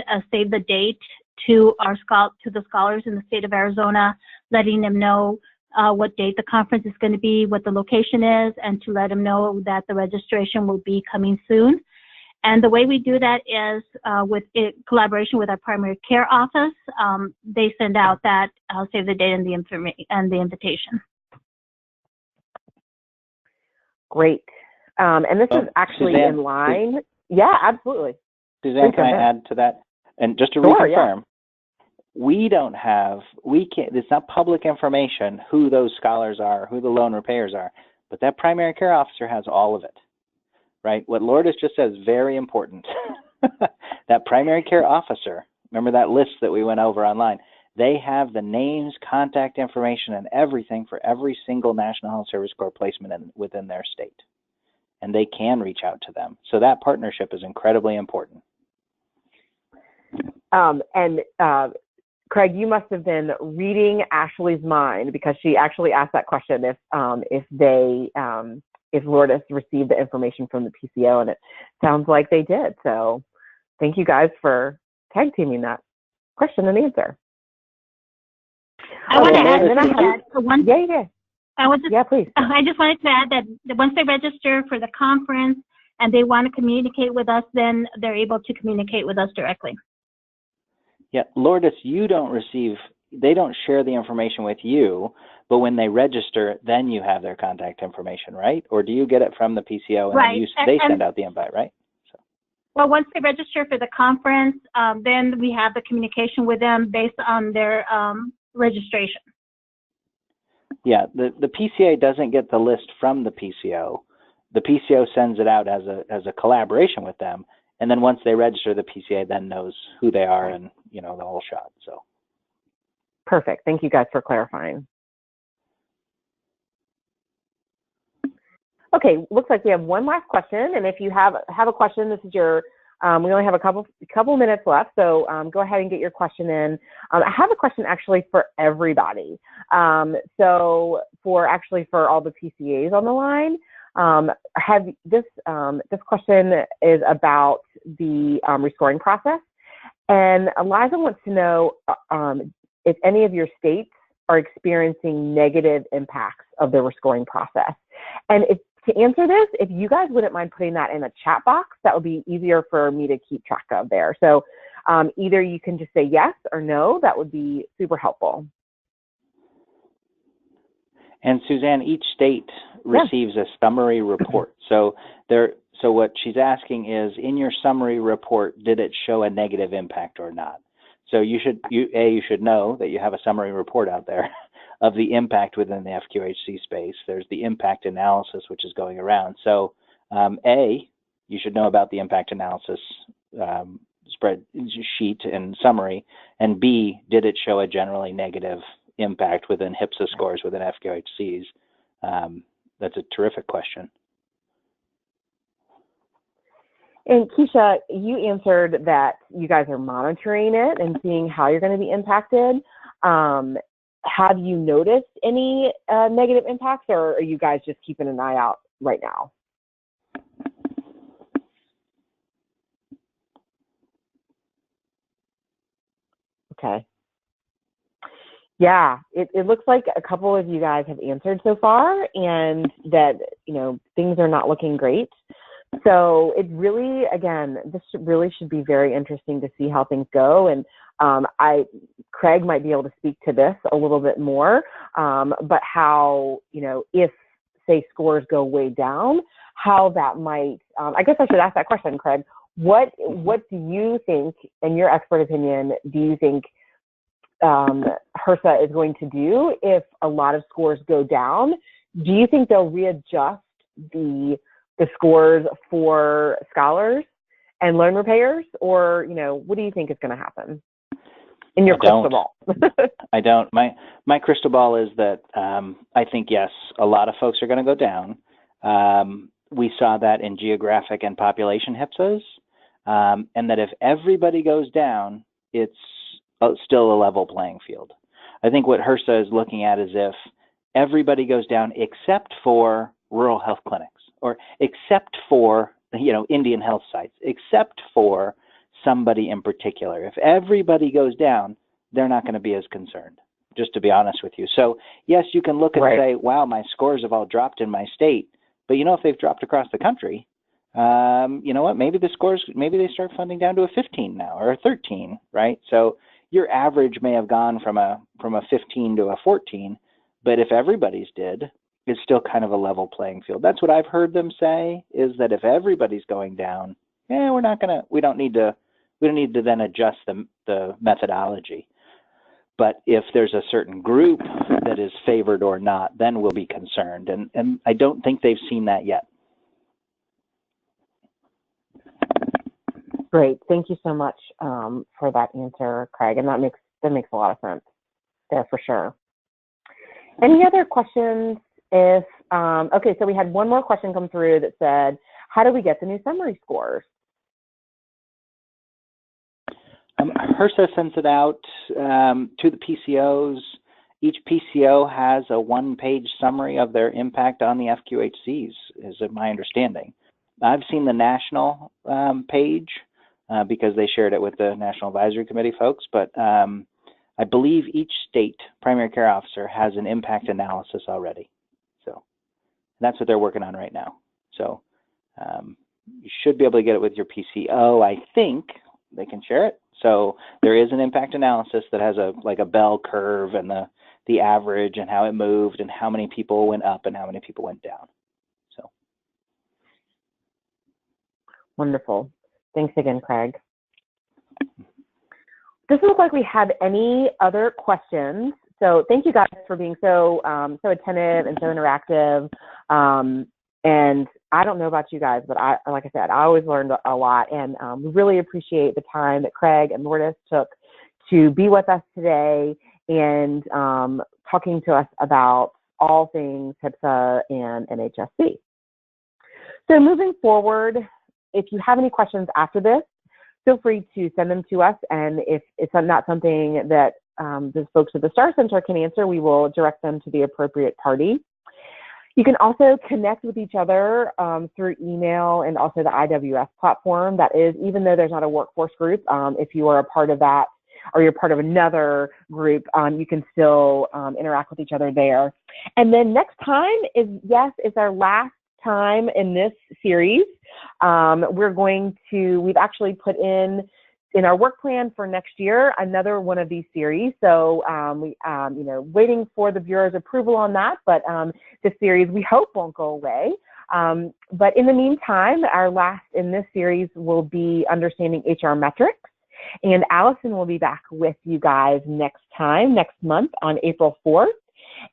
a save the date to the scholars in the state of Arizona, letting them know what date the conference is going to be, what the location is, and to let them know that the registration will be coming soon. And the way we do that is with collaboration with our primary care office. They send out that save the date and the invitation. Great. And this is actually Suzanne, in line. Yeah, absolutely. Suzanne, can I add to that? And just to reconfirm, it's not public information who those scholars are, who the loan repayers are, but that primary care officer has all of it, right? What Lourdes just said is very important. That primary care officer, remember that list that we went over online, they have the names, contact information, and everything for every single National Health Service Corps placement within their state. And they can reach out to them. So that partnership is incredibly important. Craig, you must have been reading Ashley's mind, because she actually asked that question if Lourdes received the information from the PCO, and it sounds like they did. So thank you guys for tag teaming that question and answer. I want to add one. Yeah, please. I just wanted to add that once they register for the conference and they want to communicate with us, then they're able to communicate with us directly. Yeah, Lourdes, they don't share the information with you, but when they register, then you have their contact information, right? Or do you get it from the PCO and right. they send out the invite, right? So. Well, once they register for the conference, then we have the communication with them based on their registration. Yeah, the PCA doesn't get the list from the PCO. The PCO sends it out as a collaboration with them, and then once they register, the PCA then knows who they are and the whole shot. So. Perfect. Thank you guys for clarifying. Okay, looks like we have one last question, and if you have a question, this is your. We only have a couple minutes left, so go ahead and get your question in. I have a question actually for everybody. So for all the PCAs on the line, this question is about the rescoring process, And Eliza wants to know if any of your states are experiencing negative impacts of the rescoring process. And to answer this, if you guys wouldn't mind putting that in a chat box, that would be easier for me to keep track of there. So either you can just say yes or no, that would be super helpful. And Suzanne, each state receives a summary report. So what she's asking is, in your summary report, did it show a negative impact or not? So you should know that you have a summary report out there of the impact within the FQHC space. There's the impact analysis, which is going around. So you should know about the impact analysis spreadsheet and summary. And B, did it show a generally negative impact within HPSA scores within FQHCs? That's a terrific question. And Keisha, you answered that you guys are monitoring it and seeing how you're going to be impacted. Have you noticed any negative impacts, or are you guys just keeping an eye out right now? Okay. Yeah, it looks like a couple of you guys have answered so far, and that, things are not looking great. So it really, again, this really should be very interesting to see how things go. And Craig might be able to speak to this a little bit more, but how, if, say, scores go way down, how that might, I guess I should ask that question, Craig. What do you think, in your expert opinion, do you think HRSA is going to do if a lot of scores go down? Do you think they'll readjust the scores for scholars and loan repayers, or what do you think is going to happen in your crystal ball? I don't. My crystal ball is that I think, yes, a lot of folks are going to go down. We saw that in geographic and population HPSAs, and that if everybody goes down, it's still a level playing field. I think what HRSA is looking at is if everybody goes down except for rural health clinics, or except for, Indian health sites, except for somebody in particular. If everybody goes down, they're not going to be as concerned, just to be honest with you. So yes, you can look and say, wow, my scores have all dropped in my state. But if they've dropped across the country, you know what, maybe the scores, maybe they start funding down to a 15 now, or a 13, right? So your average may have gone from a 15 to a 14, but if everybody's did, it's still kind of a level playing field. That's what I've heard them say, is that if everybody's going down, we don't need to then adjust the methodology. But if there's a certain group that is favored or not, then we'll be concerned. And I don't think they've seen that yet. Great. Thank you so much for that answer, Craig. And that makes a lot of sense there for sure. Any other questions? Okay, so we had one more question come through that said, how do we get the new summary scores? HRSA sends it out to the PCOs. Each PCO has a one-page summary of their impact on the FQHCs, is my understanding. I've seen the national page because they shared it with the National Advisory Committee folks, but I believe each state primary care officer has an impact analysis already. So that's what they're working on right now. So you should be able to get it with your PCO. I think they can share it. So there is an impact analysis that has a bell curve and the average and how it moved and how many people went up and how many people went down. So wonderful. Thanks again, Craig. Doesn't look like we have any other questions. So thank you guys for being so attentive and so interactive. And I don't know about you guys, but like I said, I always learned a lot, and we really appreciate the time that Craig and Lourdes took to be with us today and talking to us about all things HPSA and NHSC. So moving forward, if you have any questions after this, feel free to send them to us. And if it's not something that the folks at the STAR Center can answer, we will direct them to the appropriate party. You can also connect with each other through email and also the IWS platform. That is, even though there's not a workforce group, if you are a part of that or you're part of another group, you can still interact with each other there. And then next time is, yes, it's our last time in this series. We've actually put in our work plan for next year another one of these series. So waiting for the Bureau's approval on that, but this series we hope won't go away. But in the meantime, our last in this series will be Understanding HR Metrics. And Allison will be back with you guys next month on April 4th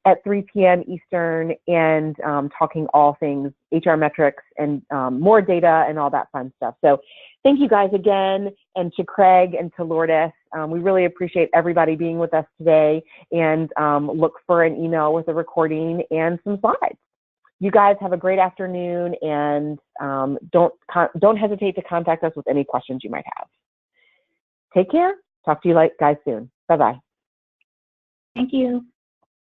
at 3 p.m. Eastern, and talking all things HR metrics and more data and all that fun stuff. So thank you guys again, and to Craig and to Lourdes. We really appreciate everybody being with us today, and look for an email with a recording and some slides. You guys have a great afternoon, and don't hesitate to contact us with any questions you might have. Take care. Talk to you guys soon. Bye-bye. Thank you.